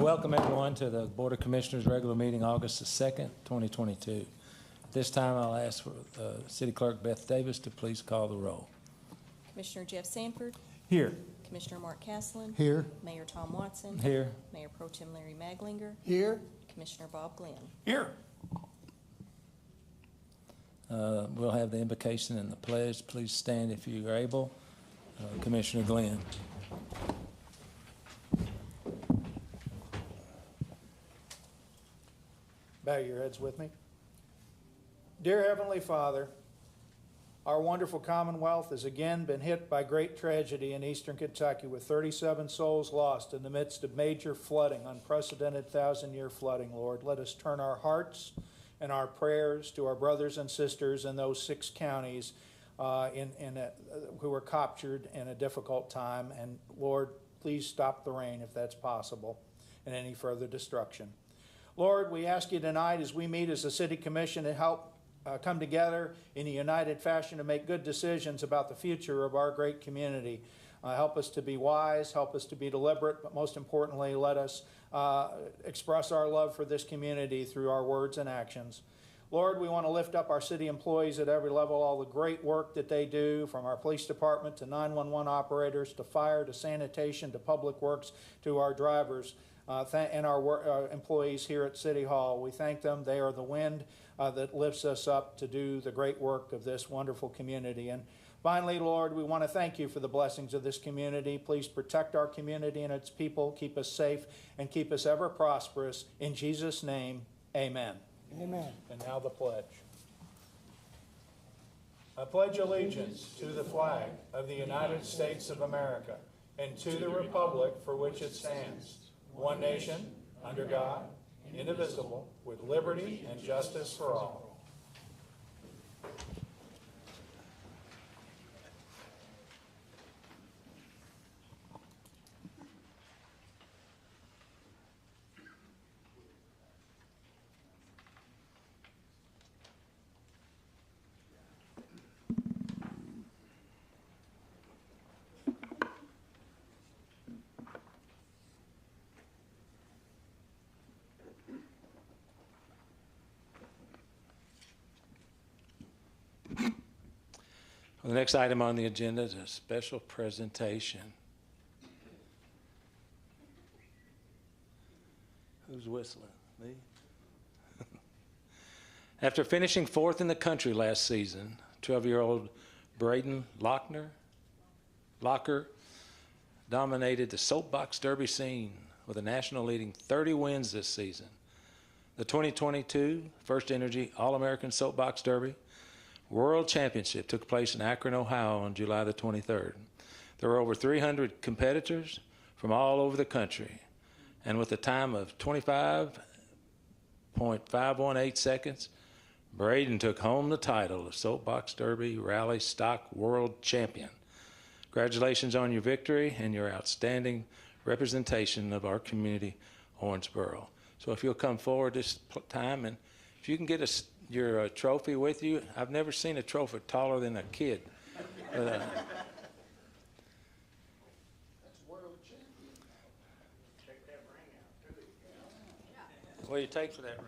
Welcome everyone to the Board of Commissioners regular meeting August the 2nd, 2022. At this time, I'll ask for City Clerk Beth Davis to please call the roll. Commissioner Jeff Sanford. Here. Commissioner Mark Caslen. Here. Mayor Tom Watson. Here. Mayor Pro Tem Larry Maglinger. Here. Commissioner Bob Glenn. Here. We'll have the invocation and the pledge. Please stand if you are able. Commissioner Glenn. Bow your heads with me. Dear Heavenly Father, our wonderful Commonwealth has again been hit by great tragedy in eastern Kentucky with 37 souls lost in the midst of major flooding, unprecedented 1,000-year flooding, Lord. Let us turn our hearts and our prayers to our brothers and sisters in those 6 counties who were captured in a difficult time. And Lord, please stop the rain if that's possible and any further destruction. Lord, we ask you tonight as we meet as a city commission to help come together in a united fashion to make good decisions about the future of our great community. Help us to be wise, help us to be deliberate, but most importantly, let us express our love for this community through our words and actions. Lord, we want to lift up our city employees at every level, all the great work that they do, from our police department to 911 operators to fire to sanitation to public works to our drivers. And our employees here at City Hall. We thank them. They are the wind that lifts us up to do the great work of this wonderful community. And finally, Lord, we want to thank you for the blessings of this community. Please protect our community and its people. Keep us safe and keep us ever prosperous. In Jesus' name, amen. Amen. And now the pledge. I pledge allegiance to the flag of the United States of America and to the republic for which it stands, one nation, under God, indivisible, with liberty and justice for all. The next item on the agenda is a special presentation. Who's whistling? Me? After finishing 4th in the country last season, 12-year-old Braden Locker dominated the soapbox derby scene with a national leading 30 wins this season. The 2022 First Energy All-American Soapbox Derby World Championship took place in Akron, Ohio on July the 23rd. There were over 300 competitors from all over the country, and with a time of 25.518 seconds, Braden took home the title of Soapbox Derby Rally Stock World Champion. Congratulations on your victory and your outstanding representation of our community, Owensboro. So if you'll come forward this time, and if you can get your trophy with you. I've never seen a trophy taller than a kid. But, That's world champion. Take that ring out, too. what do you take for that ring?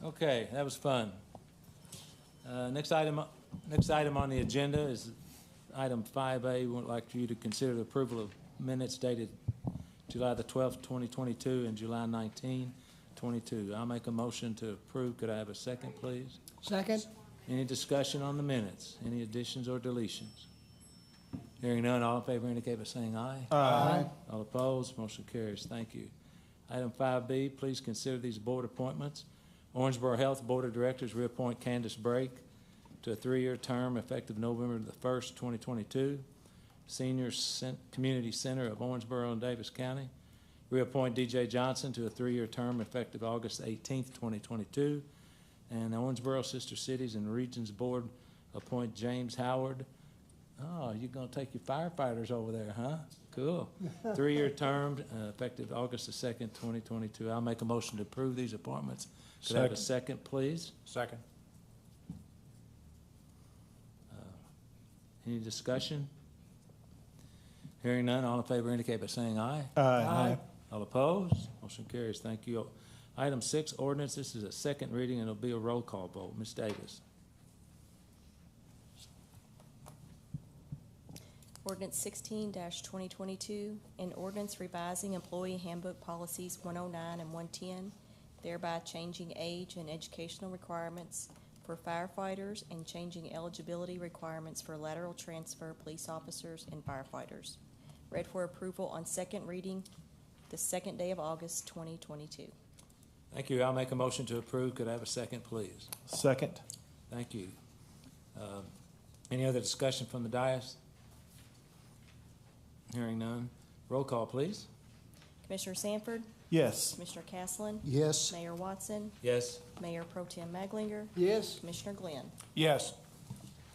Okay, that was fun. Next item on the agenda is item 5A. We would like for you to consider the approval of minutes dated July the 12th, 2022 and July 19, 22. I'll make a motion to approve. Could I have a second, please? Second? Any discussion on the minutes? Any additions or deletions? Hearing none, all in favor indicate by saying aye. Aye. All opposed, motion carries. Thank you. Item 5B, please consider these board appointments. Orangeboro Health Board of Directors reappoint Candace Brake to a 3-year term effective November the 1st, 2022. Senior Community Center of Orangeboro and Davis County reappoint DJ Johnson to a 3-year term effective August 18th, 2022. And the Orangeboro Sister Cities and Regions Board appoint James Howard. Oh, you're going to take your firefighters over there, huh? Cool. 3-year term effective August the 2nd, 2022. I'll make a motion to approve these appointments. Could I have a second, please? Second. Any discussion? Hearing none, all in favor indicate by saying aye. Aye. All opposed? Motion carries. Thank you. Item 6, ordinance. This is a second reading, and it'll be a roll call vote. Ms. Davis. Ordinance 16-2022, an ordinance revising Employee Handbook Policies 109 and 110, thereby changing age and educational requirements for firefighters and changing eligibility requirements for lateral transfer police officers and firefighters. Read for approval on second reading the 2nd day of August 2022. Thank you. I'll make a motion to approve. Could I have a second, please? Second? Thank you. Any other discussion from the dais? Hearing none. Roll call, please. Commissioner Sanford, Yes. Commissioner Castleton, Yes. Mayor Watson, Yes. Mayor Pro Tem Maglinger, Yes. Commissioner Glenn. Yes.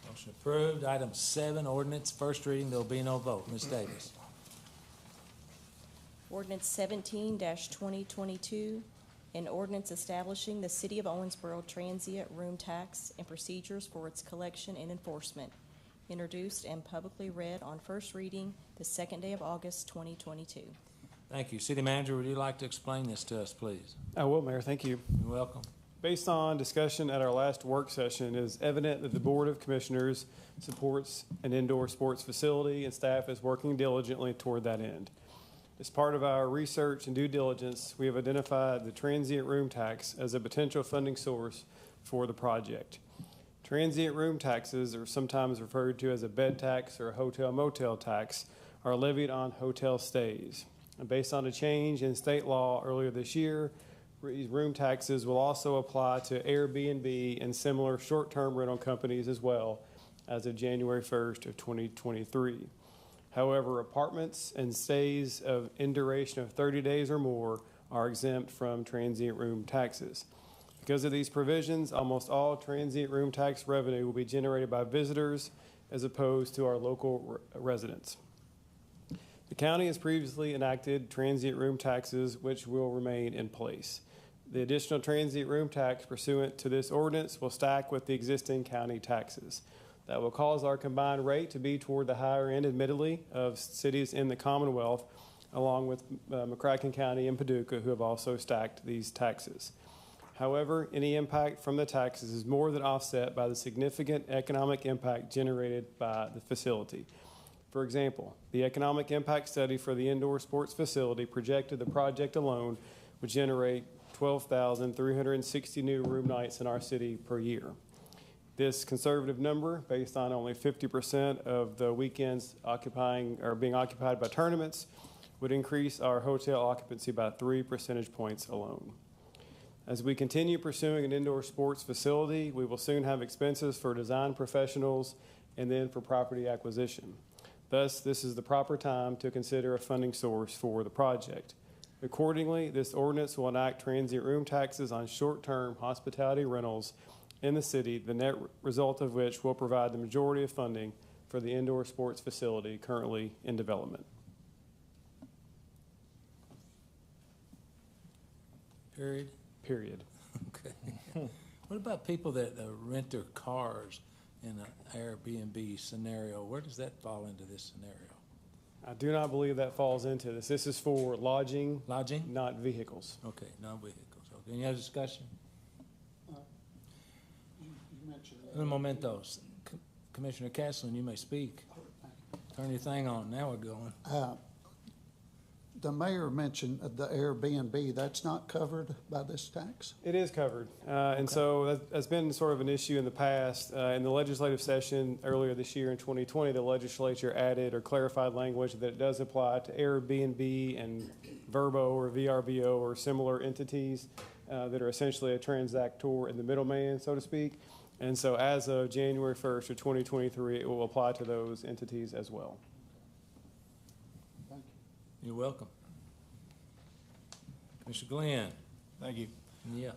Motion approved. Item 7, ordinance, first reading. There will be no vote. Ms. Davis. Ordinance 17-2022, an ordinance establishing the City of Owensboro Transient Room Tax and procedures for its collection and enforcement, introduced and publicly read on first reading the 2nd day of August 2022. Thank you. City Manager, would you like to explain this to us, please? I will, Mayor. Thank you. You're welcome. Based on discussion at our last work session, it is evident that the Board of Commissioners supports an indoor sports facility, and staff is working diligently toward that end. As part of our research and due diligence, we have identified the transient room tax as a potential funding source for the project. Transient room taxes, or sometimes referred to as a bed tax or a hotel-motel tax, are levied on hotel stays. And based on a change in state law earlier this year, these room taxes will also apply to Airbnb and similar short-term rental companies as well as of January 1st of 2023. However, apartments and stays in duration of 30 days or more are exempt from transient room taxes. Because of these provisions, almost all transient room tax revenue will be generated by visitors as opposed to our local residents. The county has previously enacted transient room taxes, which will remain in place. The additional transient room tax pursuant to this ordinance will stack with the existing county taxes. That will cause our combined rate to be toward the higher end, admittedly, of cities in the Commonwealth, along with McCracken County and Paducah, who have also stacked these taxes. However, any impact from the taxes is more than offset by the significant economic impact generated by the facility. For example, the economic impact study for the indoor sports facility projected the project alone would generate 12,360 new room nights in our city per year. This conservative number, based on only 50% of the weekends being occupied by tournaments, would increase our hotel occupancy by 3 percentage points alone. As we continue pursuing an indoor sports facility, we will soon have expenses for design professionals and then for property acquisition. Thus, this is the proper time to consider a funding source for the project. Accordingly, this ordinance will enact transient room taxes on short-term hospitality rentals in the city, the net result of which will provide the majority of funding for the indoor sports facility currently in development. Period. Period. Okay. What about people that rent their cars in an Airbnb scenario? Where does that fall into this scenario? I do not believe that falls into this. This is for lodging, Lodging? not vehicles. Okay, no vehicles. Okay. Any other discussion? mentioned. Un momentos. Commissioner Castleton, you may speak. Turn your thing on. Now we're going. The mayor mentioned the Airbnb, that's not covered by this tax? It is covered, and so that's been sort of an issue in the past. In the legislative session earlier this year in 2020, the legislature added or clarified language that it does apply to Airbnb and Verbo or VRBO or similar entities that are essentially a transactor and the middleman, so to speak. And so as of January 1st of 2023, it will apply to those entities as well. Thank you. You're welcome. Mr. Glenn? Thank you. Yeah.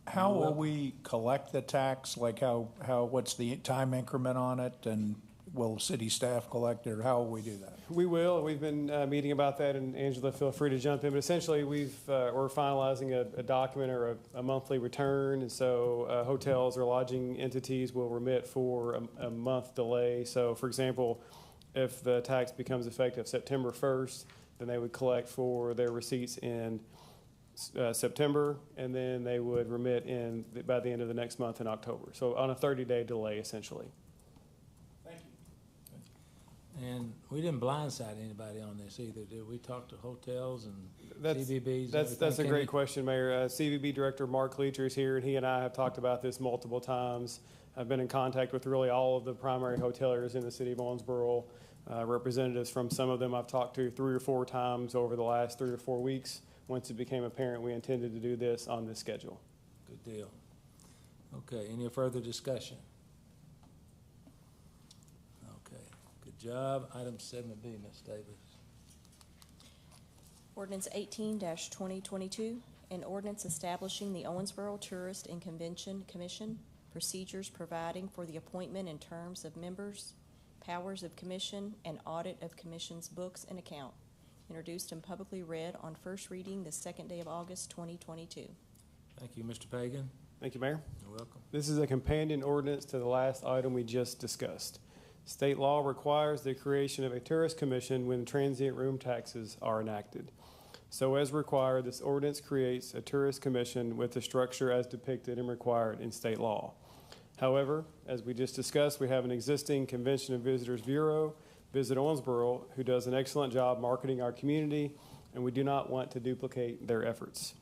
How will we collect the tax? Like what's the time increment on it? And will city staff collect it, or how will we do that? We will. We've been meeting about that, and Angela, feel free to jump in. But essentially, we're finalizing a document or a monthly return, and so hotels or lodging entities will remit for a month delay. So, for example, if the tax becomes effective September 1st, then they would collect for their receipts in September, and then they would remit by the end of the next month in October. So on a 30-day delay, essentially. Thank you. And we didn't blindside anybody on this either, did we? Talk to hotels and That's, CVBs? that's a great question, Mayor. CVB Director Mark Leacher is here, and he and I have talked about this multiple times. I've been in contact with really all of the primary hoteliers in the city of Owensboro. Representatives from some of them I've talked to 3 or 4 times over the last 3 or 4 weeks. Once it became apparent we intended to do this on this schedule. Good deal. Okay, any further discussion? Okay, good job. Item 7B, Ms. Davis. Ordinance 18-2022, an ordinance establishing the Owensboro Tourist and Convention Commission, procedures providing for the appointment and terms of members, powers of commission, and audit of commission's books and account. Introduced and publicly read on first reading the 2nd day of August 2022. Thank you, Mr. Pagan. Thank you, Mayor. You're welcome. This is a companion ordinance to the last item we just discussed. State law requires the creation of a tourist commission when transient room taxes are enacted. So as required, this ordinance creates a tourist commission with the structure as depicted and required in state law. However, as we just discussed, we have an existing Convention and Visitors Bureau, Visit Owensboro, who does an excellent job marketing our community, and we do not want to duplicate their efforts.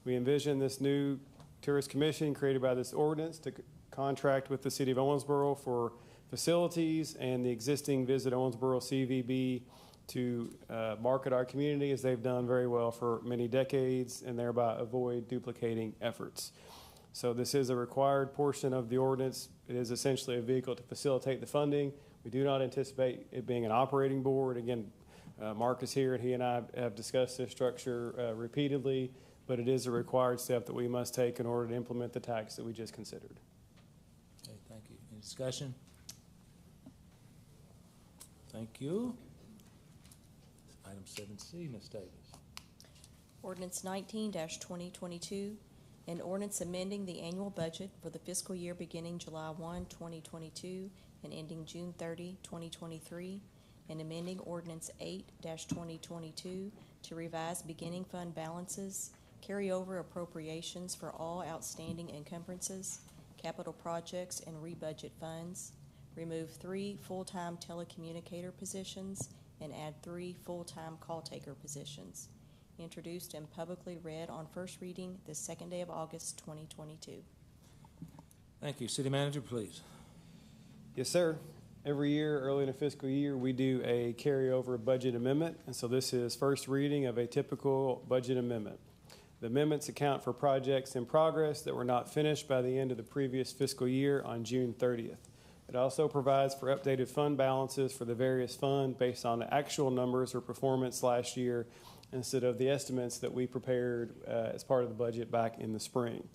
We envision this new tourist commission created by this ordinance to contract with the city of Owensboro for facilities and the existing Visit Owensboro CVB to market our community, as they've done very well for many decades, and thereby avoid duplicating efforts. So this is a required portion of the ordinance. It is essentially a vehicle to facilitate the funding. We do not anticipate it being an operating board. Again, Mark is here, and he and I have discussed this structure repeatedly, but it is a required step that we must take in order to implement the tax that we just considered. Okay, thank you. Any discussion? Thank you. Item 7C, Ms. Davis. Ordinance 19-2022, an ordinance amending the annual budget for the fiscal year beginning July 1, 2022 and ending June 30, 2023, and amending Ordinance 8-2022 to revise beginning fund balances, carry over appropriations for all outstanding encumbrances, capital projects, and rebudget funds, remove 3 full-time telecommunicator positions, and add 3 full-time call taker positions. Introduced and publicly read on first reading the 2nd day of August 2022. Thank you. City Manager, please. Yes, sir. Every year, early in the fiscal year, we do a carryover budget amendment, and so this is first reading of a typical budget amendment. The amendments account for projects in progress that were not finished by the end of the previous fiscal year on June 30th. It also provides for updated fund balances for the various funds based on the actual numbers or performance last year instead of the estimates that we prepared as part of the budget back in the spring.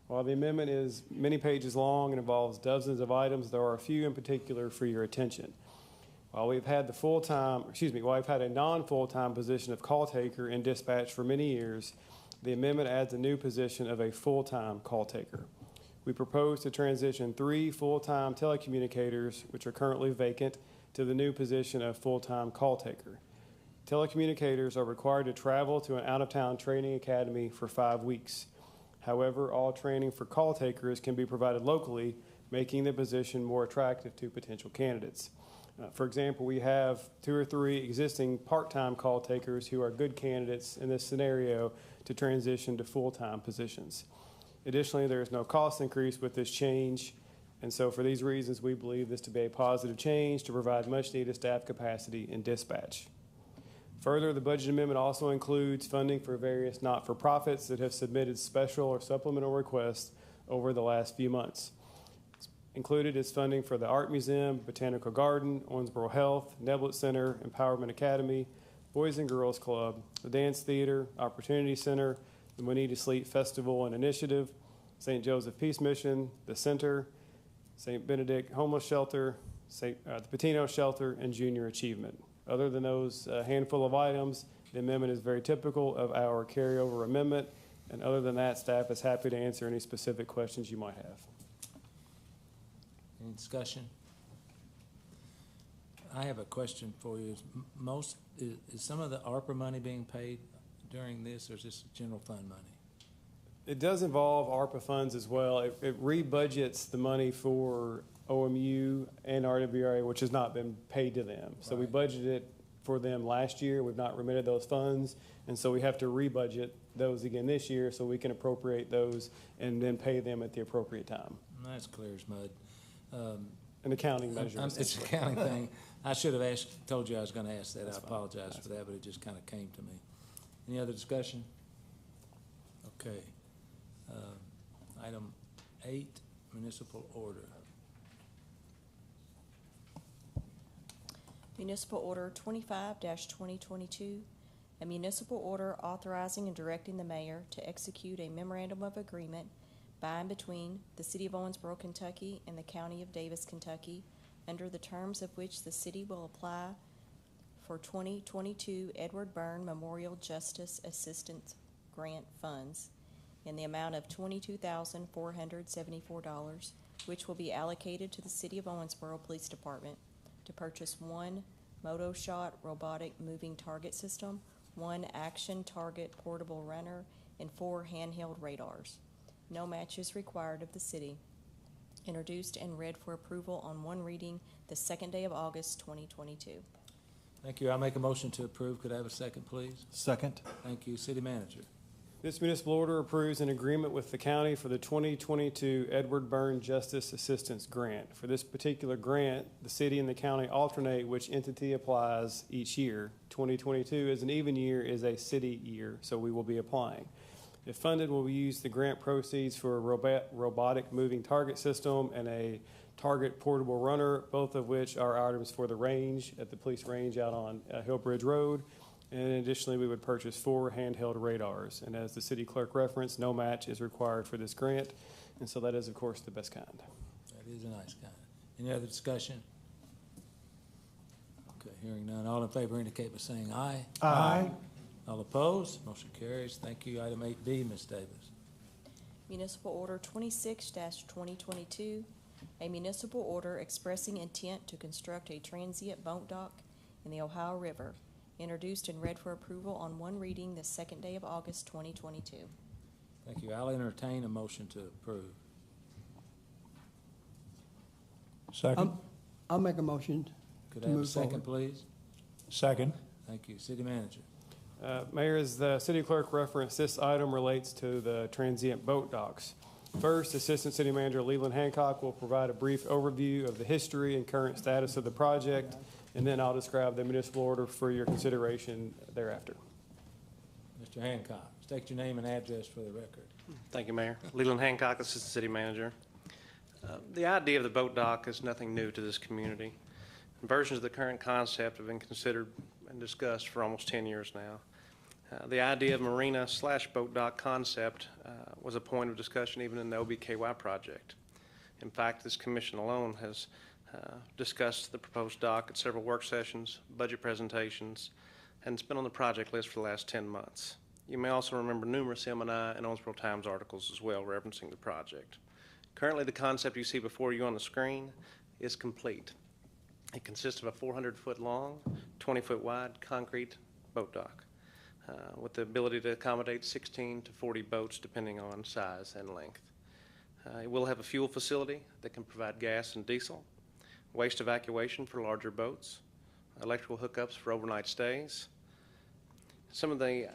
While the amendment is many pages long and involves dozens of items, there are a few in particular for your attention. While we've had a non-full-time position of call taker in dispatch for many years, the amendment adds a new position of a full-time call taker. We propose to transition 3 full-time telecommunicators, which are currently vacant, to the new position of full-time call taker. Telecommunicators are required to travel to an out-of-town training academy for 5 weeks. However, all training for call takers can be provided locally making the position more attractive to potential candidates. For example, we have 2 or 3 existing part-time call takers who are good candidates in this scenario to transition to full-time positions. Additionally, there is no cost increase with this change, and so for these reasons, we believe this to be a positive change to provide much-needed staff capacity in dispatch. Further, the budget amendment also includes funding for various not-for-profits that have submitted special or supplemental requests over the last few months. Included is funding for the Art Museum, Botanical Garden, Owensboro Health, Neblett Center, Empowerment Academy, Boys and Girls Club, the Dance Theater, Opportunity Center, the Juanita Sleet Festival and Initiative, St. Joseph Peace Mission, the Center, St. Benedict Homeless Shelter, the Patino Shelter, and Junior Achievement. Other than those handful of items, the amendment is very typical of our carryover amendment, and other than that, staff is happy to answer any specific questions you might have. Any discussion? I have a question for you. Is some of the ARPA money being paid during this, or is this general fund money? It does involve ARPA funds as well. It re-budgets the money for OMU and RWRA, which has not been paid to them. So we budgeted it for them last year. We've not remitted those funds, and so we have to re-budget those again this year so we can appropriate those and then pay them at the appropriate time. That's clear as mud. An accounting measure. It's an accounting thing. I should have told you I was going to ask that. I apologize for that, but it just kind of came to me. Any other discussion? Okay. Item 8, municipal order. Municipal Order 25-2022, a municipal order authorizing and directing the mayor to execute a memorandum of agreement by and between the City of Owensboro, Kentucky and the County of Davis, Kentucky, under the terms of which the city will apply for 2022 Edward Byrne Memorial Justice Assistance Grant funds in the amount of $22,474, which will be allocated to the City of Owensboro Police Department to purchase 1 MotoShot robotic moving target system, 1 action target portable runner, and 4 handheld radars. No match is required of the city. Introduced and read for approval on 1 reading the 2nd day of August 2022. Thank you. I'll make a motion to approve. Could I have a second, please? Second. Thank you. City manager. This municipal order approves an agreement with the county for the 2022 Edward Byrne Justice Assistance Grant. For this particular grant, the city and the county alternate which entity applies each year. 2022 is an even year, is a city year, so we will be applying. If funded, we'll use the grant proceeds for a robotic moving target system and a target portable runner, both of which are items for the range, at the police range out on Hillbridge Road. And additionally, we would purchase 4 handheld radars. And as the city clerk referenced, no match is required for this grant. And so that is, of course, the best kind. That is a nice kind. Any other discussion? Okay, hearing none. All in favor indicate by saying aye. Aye. All opposed? Motion carries. Thank you. Item 8B, Ms. Davis. Municipal Order 26-2022, a municipal order expressing intent to construct a transient boat dock in the Ohio River, introduced and read for approval on 1 reading the 2nd day of August 2022. Thank you. I'll entertain a motion to approve. Second. I'll make a motion. Could I have a second, please? Second. Thank you. City manager. Mayor, as the city clerk referenced, this item relates to the transient boat docks. First, Assistant City Manager Leland Hancock will provide a brief overview of the history and current status of the project, and then I'll describe the municipal order for your consideration thereafter. Mr. Hancock, state your name and address for the record. Thank you, Mayor. Leland Hancock, Assistant City Manager. The idea of the boat dock is nothing new to this community. Versions of the current concept have been considered and discussed for almost 10 years now. The idea of marina/boat dock concept was a point of discussion even in the OBKY project. In fact, this commission alone has discussed the proposed dock at several work sessions, budget presentations, and it's been on the project list for the last 10 months. You may also remember numerous M&I and Owensboro Times articles as well referencing the project. Currently, the concept you see before you on the screen is complete. It consists of a 400-foot long, 20-foot wide concrete boat dock with the ability to accommodate 16 to 40 boats depending on size and length. It will have a fuel facility that can provide gas and diesel, waste evacuation for larger boats, electrical hookups for overnight stays. Some of the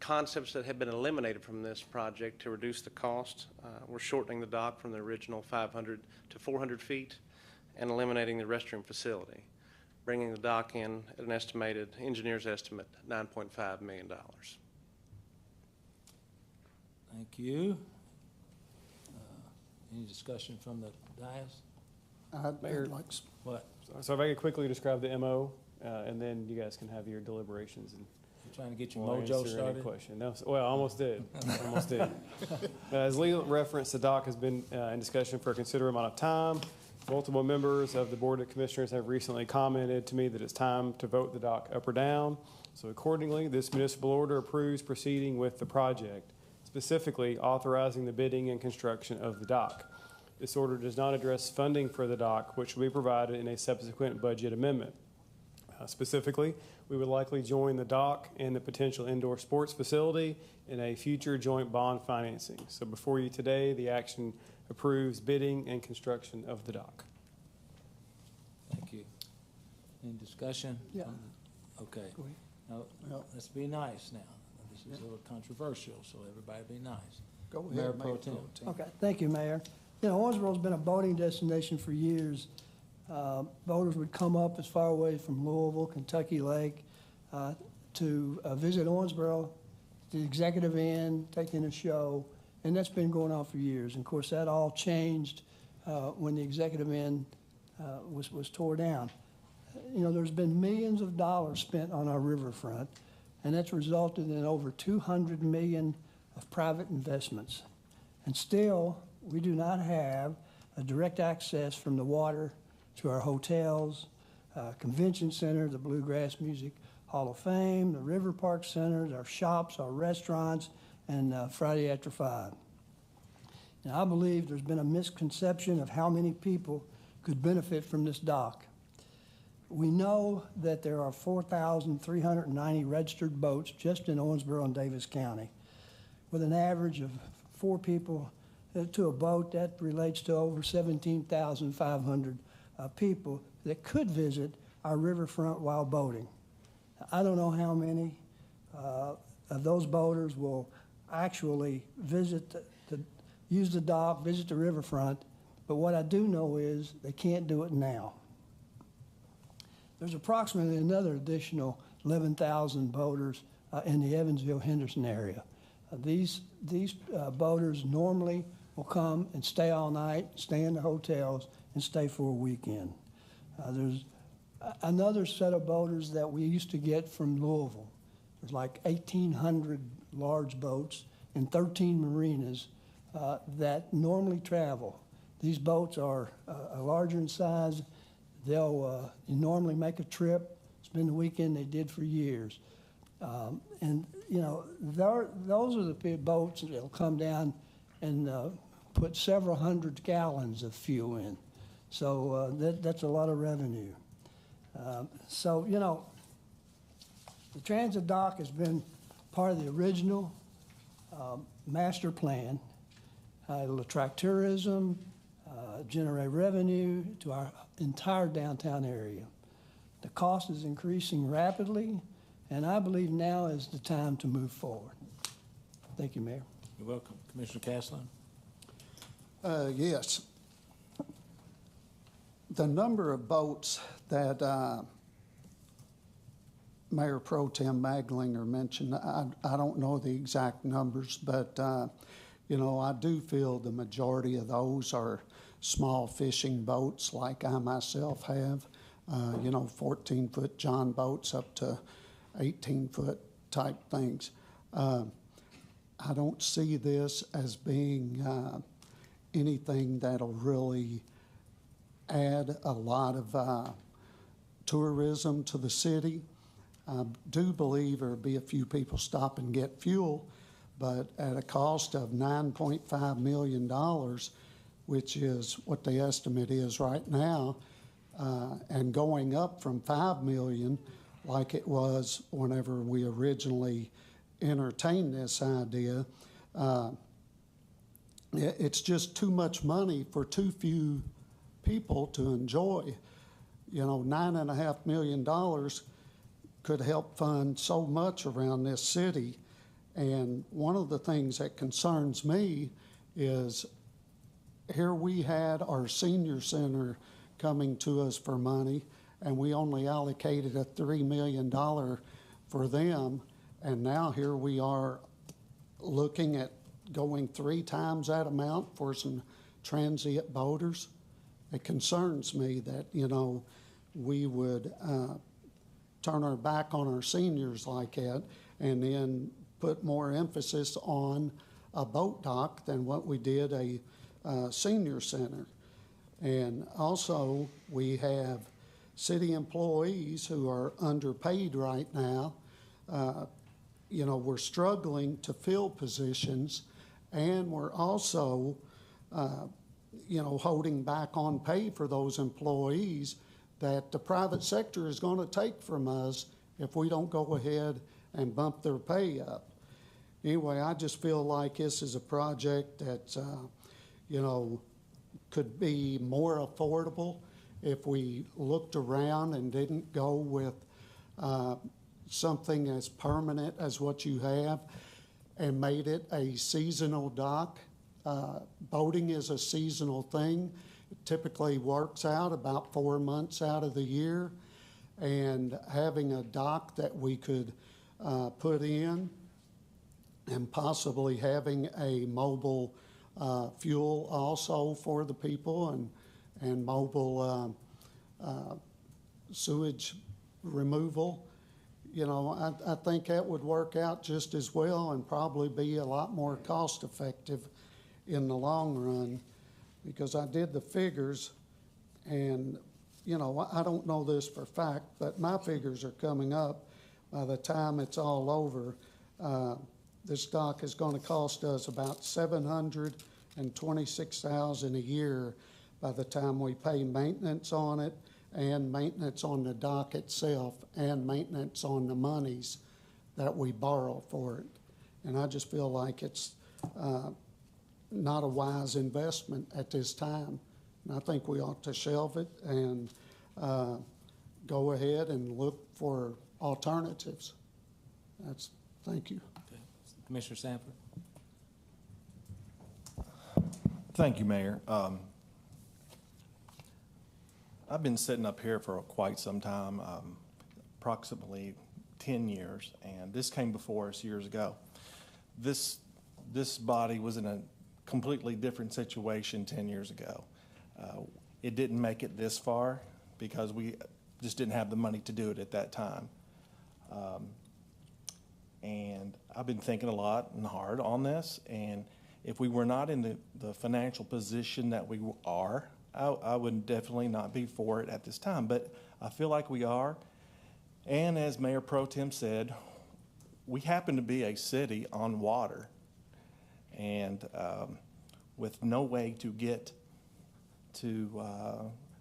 concepts that have been eliminated from this project to reduce the cost, we're shortening the dock from the original 500 to 400 feet and eliminating the restroom facility, bringing the dock in at an estimated, engineer's estimate, $9.5 million. Thank you. Any discussion from the dais? Mayor. I'd like, What? So if I could quickly describe the MO, and then you guys can have your deliberations and You trying to get your we'll mojo answer any started? question. No, well, almost did. Almost did. As Lee referenced, the dock has been in discussion for a considerable amount of time. Multiple members of the Board of Commissioners have recently commented to me that it's time to vote the dock up or down. So accordingly, this municipal order approves proceeding with the project, specifically authorizing the bidding and construction of the dock. This order does not address funding for the dock, which will be provided in a subsequent budget amendment. Specifically, we would likely join the dock and the potential indoor sports facility in a future joint bond financing. So before you today, the action approves bidding and construction of the dock. Thank you. Any discussion? Yeah. Okay. Go ahead. Now, Well- let's be nice now. This is a little controversial, so everybody be nice. go ahead. Mayor Pro Tem. Okay, thank you, Mayor. You know, Owensboro's been a boating destination for years. Boaters would come up as far away from Louisville, Kentucky Lake, to visit Owensboro, the Executive Inn, taking a show, and that's been going on for years. And of course, that all changed when the Executive Inn was tore down. You know, there's been millions of dollars spent on our riverfront, and that's resulted in over $200 million of private investments. And still, we do not have a direct access from the water to our hotels, convention center, the Bluegrass Music Hall of Fame, the River Park Centers, our shops, our restaurants, and Friday After 5. Now, I believe there's been a misconception of how many people could benefit from this dock. We know that there are 4,390 registered boats just in Owensboro and Davis County. With an average of 4 people to a boat, that relates to over 17,500 people that could visit our riverfront while boating. I don't know how many of those boaters will actually use the dock, visit the riverfront, but what I do know is they can't do it now. There's approximately another additional 11,000 boaters in the Evansville-Henderson area. These boaters normally will come and stay all night, stay in the hotels, and stay for a weekend. There's another set of boaters that we used to get from Louisville. There's like 1,800 large boats and 13 marinas that normally travel. These boats are larger in size. They'll normally make a trip, spend the weekend they did for years. And, you know, those are the boats that'll come down and put several hundred gallons of fuel in. So that's a lot of revenue. So, you know, the transit dock has been part of the original master plan. It'll attract tourism, generate revenue to our entire downtown area. The cost is increasing rapidly, and I believe now is the time to move forward. Thank you, Mayor. You're welcome. Commissioner Caslen? Yes. The number of boats that Mayor Pro Tem Maglinger mentioned, I don't know the exact numbers, but, you know, I do feel the majority of those are small fishing boats like I myself have, you know, 14-foot John boats up to 18-foot type things. I don't see this as being anything that'll really add a lot of tourism to the city. I do believe there'll be a few people stop and get fuel, but at a cost of $9.5 million, which is what the estimate is right now, and going up from $5 million like it was whenever we originally entertained this idea, It's just too much money for too few people to enjoy. You know, $9.5 million could help fund so much around this city. And one of the things that concerns me is here we had our senior center coming to us for money, and we only allocated a $3 million for them. And now here we are looking at going 3 times that amount for some transient boaters. It concerns me that, you know, we would turn our back on our seniors like that and then put more emphasis on a boat dock than what we did a senior center. And also, we have city employees who are underpaid right now. You know, we're struggling to fill positions, and we're also, you know, holding back on pay for those employees that the private sector is going to take from us if we don't go ahead and bump their pay up. Anyway, I just feel like this is a project that, you know, could be more affordable if we looked around and didn't go with something as permanent as what you have and made it a seasonal dock. Boating is a seasonal thing. It typically works out about 4 months out of the year, and having a dock that we could put in and possibly having a mobile fuel also for the people and mobile sewage removal. You know, I think that would work out just as well and probably be a lot more cost effective in the long run, because I did the figures, and, you know, I don't know this for fact, but my figures are coming up. By the time it's all over, this dock is going to cost us about $726,000 a year by the time we pay maintenance on it and maintenance on the dock itself and maintenance on the monies that we borrow for it. And I just feel like it's not a wise investment at this time. And I think we ought to shelve it and go ahead and look for alternatives. Thank you. Okay. Commissioner Sanford. Thank you, Mayor. I've been sitting up here for quite some time, approximately 10 years, and this came before us years ago. This body was in a completely different situation 10 years ago. It didn't make it this far because we just didn't have the money to do it at that time. And I've been thinking a lot and hard on this, and if we were not in the financial position that we are, I would definitely not be for it at this time, but I feel like we are. And as Mayor Pro Tem said, we happen to be a city on water, and with no way to get to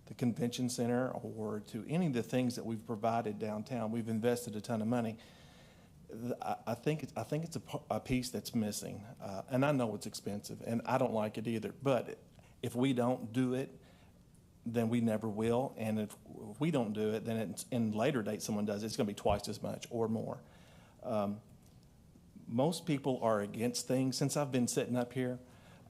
the convention center or to any of the things that we've provided downtown. We've invested a ton of money. I think it's a piece that's missing, and I know it's expensive, and I don't like it either. But if we don't do it, then we never will. And if we don't do it, then in later date someone does it, it's going to be twice as much or more. Most people are against things. Since I've been sitting up here,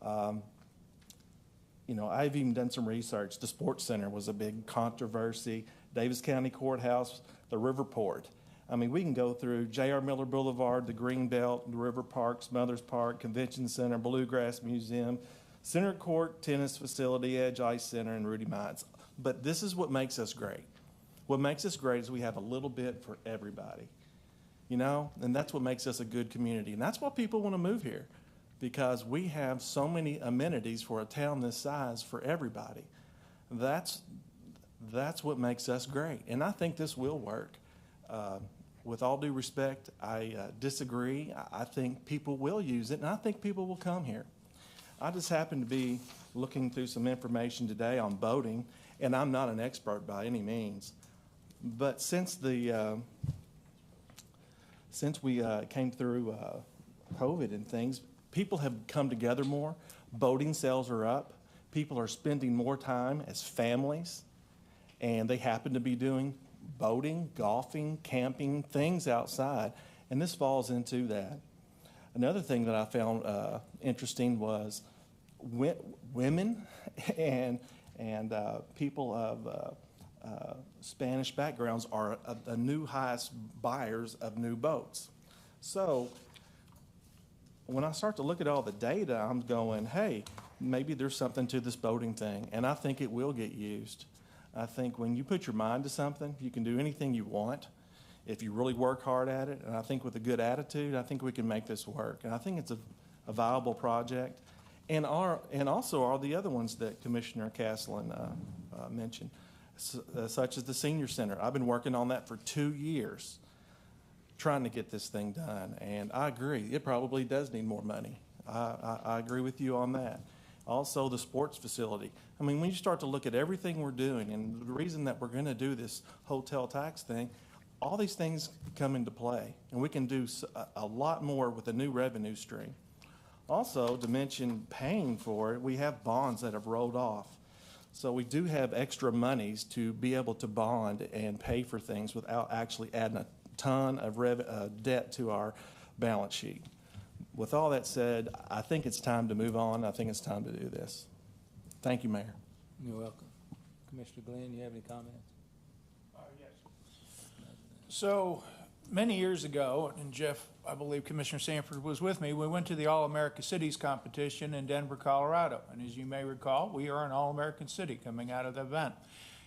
you know, I've even done some research. The Sports Center was a big controversy. Davis County Courthouse, the Riverport. I mean, we can go through J.R. Miller Boulevard, the Greenbelt, the River Park, Smothers Park, Convention Center, Bluegrass Museum, Center Court, Tennis Facility, Edge Ice Center, and Rudy Mines. But this is what makes us great. What makes us great is we have a little bit for everybody, you know, and that's what makes us a good community. And that's why people want to move here, because we have so many amenities for a town this size for everybody. That's what makes us great. And I think this will work. With all due respect, I disagree. I think people will use it, and I think people will come here. I just happen to be looking through some information today on boating, and I'm not an expert by any means. But since we came through COVID and things, people have come together more. Boating sales are up. People are spending more time as families, and they happen to be doing boating, golfing, camping, things outside, and this falls into that. Another thing that I found interesting was women and people of Spanish backgrounds are the new highest buyers of new boats. So when I start to look at all the data, I'm going, hey, maybe there's something to this boating thing, and I think it will get used. I think when you put your mind to something, you can do anything you want if you really work hard at it, and I think with a good attitude, I think we can make this work. And I think it's a viable project. And also are the other ones that Commissioner Castellan mentioned, such as the Senior Center. I've been working on that for 2 years, trying to get this thing done. And I agree, it probably does need more money. I agree with you on that. Also, the sports facility. I mean, when you start to look at everything we're doing, and the reason that we're going to do this hotel tax thing, all these things come into play, and we can do a lot more with a new revenue stream. Also, to mention paying for it, we have bonds that have rolled off. So we do have extra monies to be able to bond and pay for things without actually adding a ton of debt to our balance sheet. With all that said, I think it's time to move on. I think it's time to do this. Thank you, Mayor. You're welcome. Commissioner Glenn, you have any comments? Yes. So many years ago, and Jeff, I believe Commissioner Sanford was with me, we went to the All-America Cities competition in Denver, Colorado. And as you may recall, we are an All-American city coming out of the event.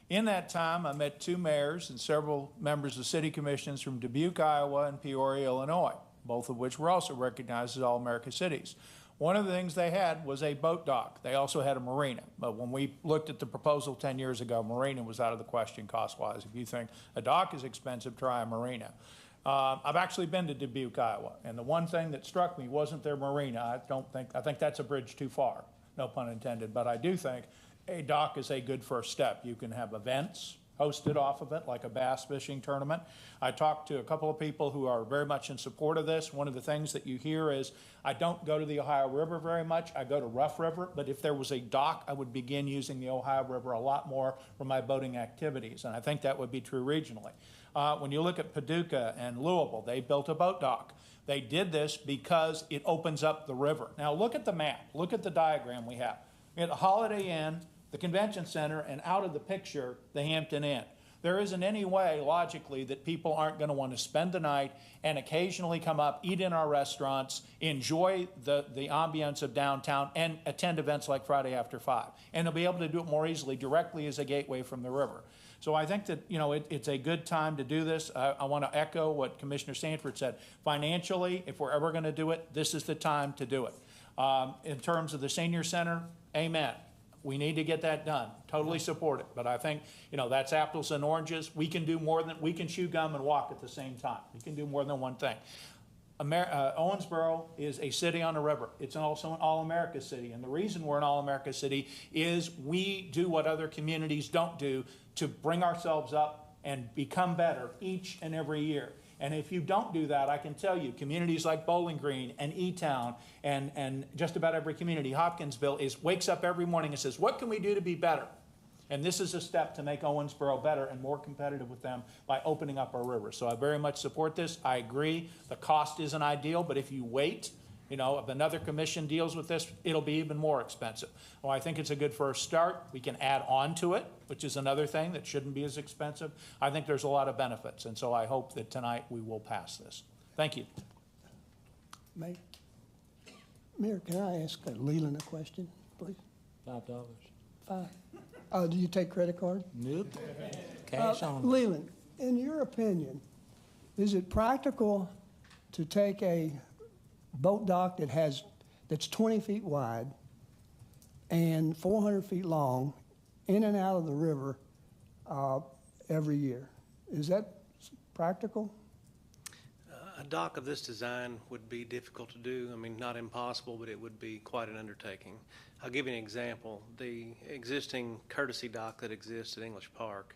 In that time, I met 2 mayors and several members of city commissions from Dubuque, Iowa, and Peoria, Illinois, both of which were also recognized as All-America cities. One of the things they had was a boat dock. They also had a marina. But when we looked at the proposal 10 years ago, marina was out of the question cost-wise. If you think a dock is expensive, try a marina. I've actually been to Dubuque, Iowa, and the one thing that struck me wasn't their marina. I think that's a bridge too far, no pun intended, but I do think a dock is a good first step. You can have events hosted off of it, like a bass fishing tournament. I talked to a couple of people who are very much in support of this. One of the things that you hear is, I don't go to the Ohio River very much. I go to Rough River, but if there was a dock, I would begin using the Ohio River a lot more for my boating activities, and I think that would be true regionally. When you look at Paducah and Louisville, they built a boat dock. They did this because it opens up the river. Now look at the map. Look at the diagram we have. We have the Holiday Inn, the Convention Center, and out of the picture, the Hampton Inn. There isn't any way, logically, that people aren't going to want to spend the night and occasionally come up, eat in our restaurants, enjoy the ambience of downtown, and attend events like Friday After 5. And they'll be able to do it more easily directly as a gateway from the river. So I think that, it's a good time to do this. I want to echo what Commissioner Sanford said. Financially, if we're ever going to do it, this is the time to do it. In terms of the senior center, amen. We need to get that done. Totally support it. But I think, that's apples and oranges. We can do more than, we can chew gum and walk at the same time. We can do more than one thing. Owensboro is a city on a river. It's also an All-America city. And the reason we're an All-America city is we do what other communities don't do to bring ourselves up and become better each and every year. And if you don't do that, I can tell you, communities like Bowling Green and E-Town and just about every community, Hopkinsville, wakes up every morning and says, what can we do to be better? And this is a step to make Owensboro better and more competitive with them by opening up our river. So I very much support this. I agree the cost isn't ideal, but if you wait, if another commission deals with this, it'll be even more expensive. Well, I think it's a good first start. We can add on to it, which is another thing that shouldn't be as expensive. I think there's a lot of benefits, and so I hope that tonight we will pass this. Thank you. Mayor, can I ask Leland a question, please? $5. $5. Do you take credit card? Nope. Cash on. Leland, in your opinion, is it practical to take a boat dock that's 20 feet wide and 400 feet long in and out of the river every year? Is that practical? A dock of this design would be difficult to do. I mean, not impossible, but it would be quite an undertaking. I'll give you an example. The existing courtesy dock that exists at English Park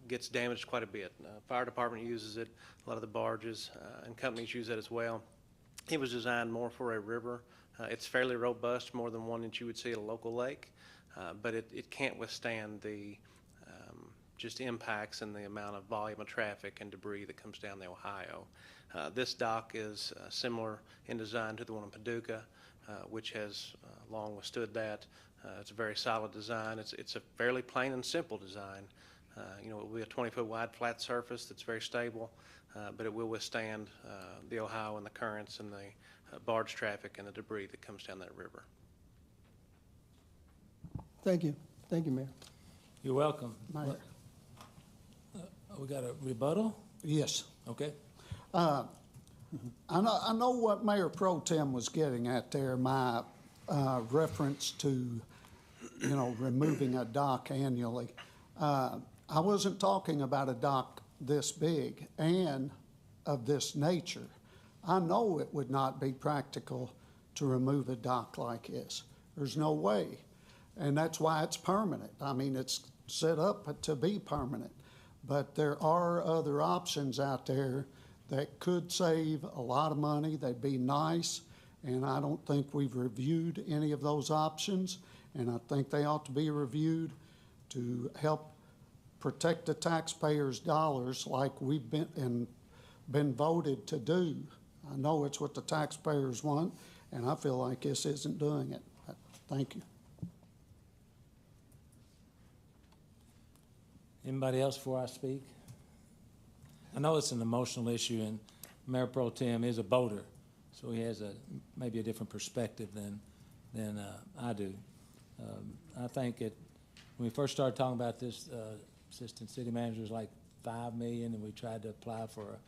gets damaged quite a bit. Fire department uses it, a lot of the barges and companies use it as well. It was designed more for a river It's fairly robust, more than one that you would see at a local lake, but it can't withstand the just impacts and the amount of volume of traffic and debris that comes down the Ohio. This dock is similar in design to the one in Paducah, which has long withstood that. It's a very solid design. It's a fairly plain and simple design. It will be a 20-foot wide flat surface that's very stable, but it will withstand the Ohio and the currents and the barge traffic and the debris that comes down that river. Thank you. Thank you, Mayor. You're welcome. Mayor. We got a rebuttal? Yes. Okay. I know what Mayor Pro Tem was getting at there, my reference to, removing a dock annually. I wasn't talking about a dock this big and of this nature. I know it would not be practical to remove a dock like this. There's no way. And that's why it's permanent. I mean, it's set up to be permanent. But there are other options out there that could save a lot of money. They'd be nice, and I don't think we've reviewed any of those options, and I think they ought to be reviewed to help protect the taxpayers' dollars like we've been voted to do. I know it's what the taxpayers want, and I feel like this isn't doing it. Thank you. Anybody else before I speak? I know it's an emotional issue, and Mayor Pro Tem is a boater, so he has maybe a different perspective than I do. I think when we first started talking about this, assistant city manager was like $5 million, and we tried to apply for a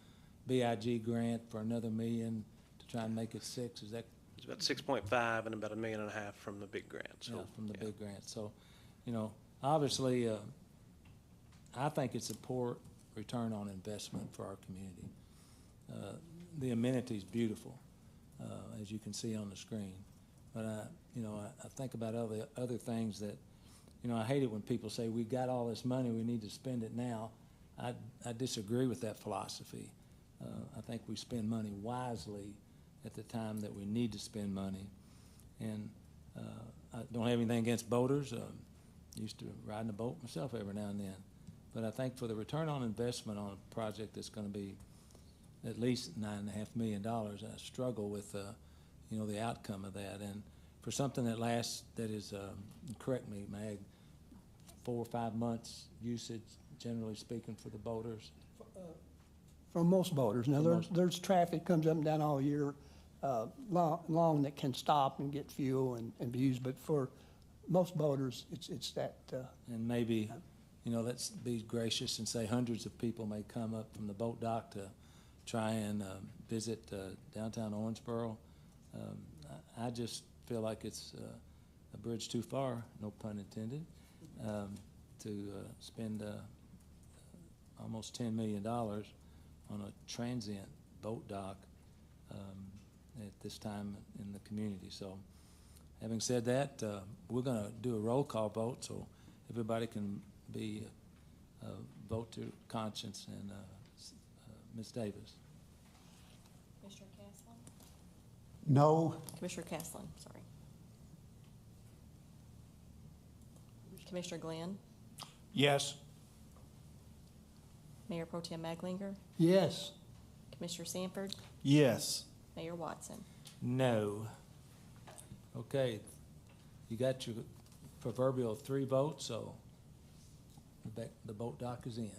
BIG grant for another $1 million to try and make it $6 million. Is that? It's about 6.5 and about $1.5 million from the big grant. So, yeah, from the big grant. So, obviously, I think it's a poor return on investment for our community. The amenity's beautiful, as you can see on the screen. But I think about other things that, I hate it when people say we got all this money, we need to spend it now. I disagree with that philosophy. I think we spend money wisely at the time that we need to spend money. And I don't have anything against boaters. Used to ride in a boat myself every now and then. But I think for the return on investment on a project that's going to be at least $9.5 million, I struggle with, the outcome of that. And for something that lasts, that is, correct me, Mag, 4 or 5 months usage, generally speaking, for the boaters? For most boaters. Now, there's traffic comes up and down all year long that can stop and get fuel and be used. But for most boaters, it's that. And maybe... let's be gracious and say hundreds of people may come up from the boat dock to try and visit downtown Owensboro. I just feel like it's a bridge too far, no pun intended, to spend almost $10 million on a transient boat dock at this time in the community. So having said that, we're going to do a roll call vote so everybody can vote to conscience. And Ms. Davis. Commissioner Caslin? No. Commissioner Caslin, sorry. Commissioner Glenn? Yes. Mayor Pro Tem Maglinger? Yes. Commissioner Sanford? Yes. Mayor Watson? No. Okay. You got your proverbial 3 votes, so the boat dock is in.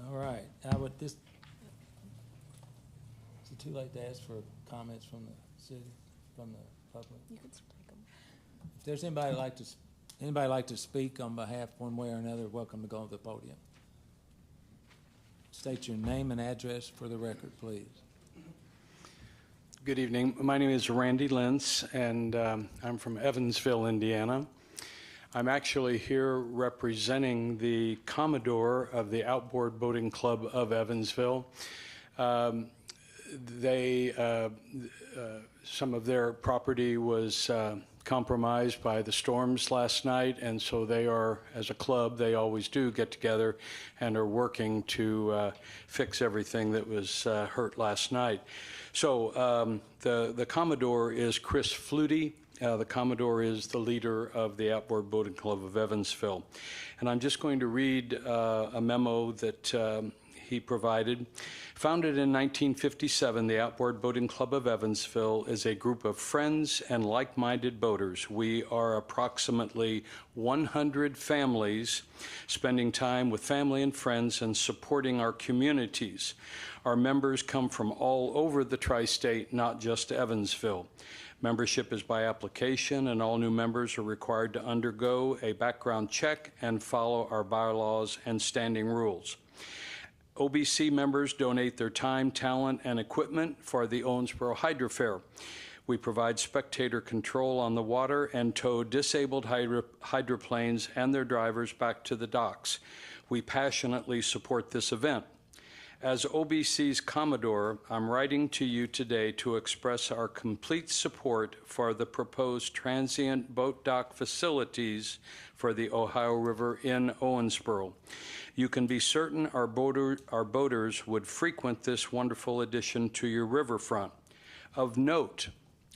All right. Is it too late to ask for comments from the city, from the public? You can take them. If there's anybody like to speak on behalf one way or another, welcome to go to the podium. State your name and address for the record, please. Good evening. My name is Randy Lentz, and I'm from Evansville, Indiana. I'm actually here representing the Commodore of the Outboard Boating Club of Evansville. Some of their property was compromised by the storms last night, and so they are, as a club, they always do get together and are working to fix everything that was hurt last night. So the Commodore is Chris Flutie. The Commodore is the leader of the Outboard Boating Club of Evansville. And I'm just going to read a memo that he provided. Founded in 1957, the Outboard Boating Club of Evansville is a group of friends and like-minded boaters. We are approximately 100 families spending time with family and friends and supporting our communities. Our members come from all over the tri-state, not just Evansville. Membership is by application, and all new members are required to undergo a background check and follow our bylaws and standing rules. OBC members donate their time, talent, and equipment for the Owensboro Hydro Fair. We provide spectator control on the water and tow disabled hydroplanes and their drivers back to the docks. We passionately support this event. As OBC's Commodore, I'm writing to you today to express our complete support for the proposed transient boat dock facilities for the Ohio River in Owensboro. You can be certain our boaters would frequent this wonderful addition to your riverfront. Of note,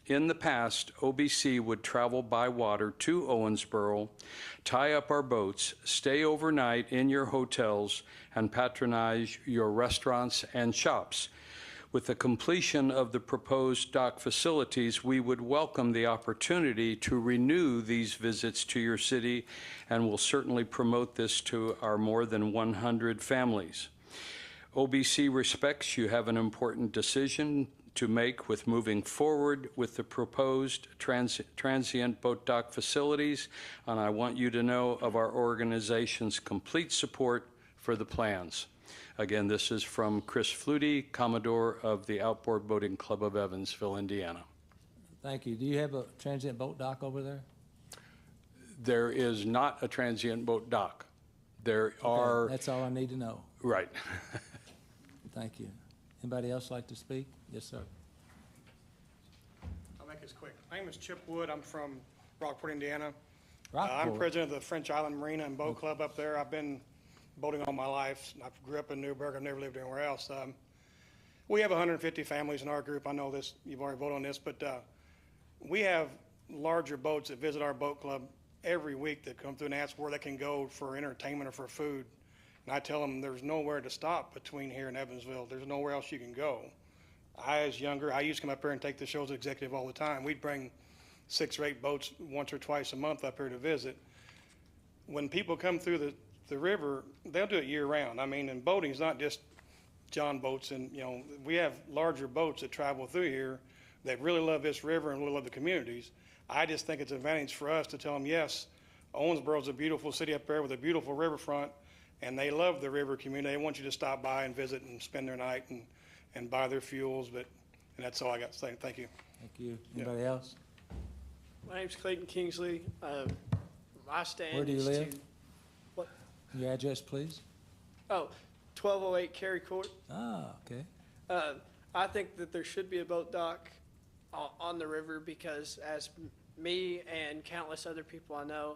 in the past, OBC would travel by water to Owensboro, tie up our boats, stay overnight in your hotels, and patronize your restaurants and shops. With the completion of the proposed dock facilities, we would welcome the opportunity to renew these visits to your city and will certainly promote this to our more than 100 families. OBC respects you have an important decision to make with moving forward with the proposed transient boat dock facilities, and I want you to know of our organization's complete support for the plans. Again, this is from Chris Flutie, Commodore of the Outboard Boating Club of Evansville, Indiana. Thank you. Do you have a transient boat dock over there? There is not a transient boat dock. There are... That's all I need to know. Right. Thank you. Anybody else like to speak? Yes, sir. I'll make this quick. My name is Chip Wood. I'm from Rockport, Indiana. Rockport. I'm president of the French Island Marina and Boat Club up there. I've been boating all my life. I grew up in Newburgh. I've never lived anywhere else. We have 150 families in our group. I know this. You've already voted on this, but we have larger boats that visit our boat club every week that come through and ask where they can go for entertainment or for food. And I tell them there's nowhere to stop between here and Evansville. There's nowhere else you can go. I was younger. I used to come up here and take the show as executive all the time. We'd bring 6 or 8 boats once or twice a month up here to visit. When people come through the river, they'll do it year round. I mean, and boating is not just John boats, and we have larger boats that travel through here that really love this river and really love the communities. I just think it's an advantage for us to tell them, yes, Owensboro is a beautiful city up there with a beautiful riverfront, and they love the river community. They want you to stop by and visit and spend their night and buy their fuels. And that's all I got to say. Thank you. Thank you. Anybody else? My name's Clayton Kingsley. My stand Where do you is live? to... What? Your address, please. Oh, 1208 Cary Court. Ah, okay. I think that there should be a boat dock on the river because as me and countless other people I know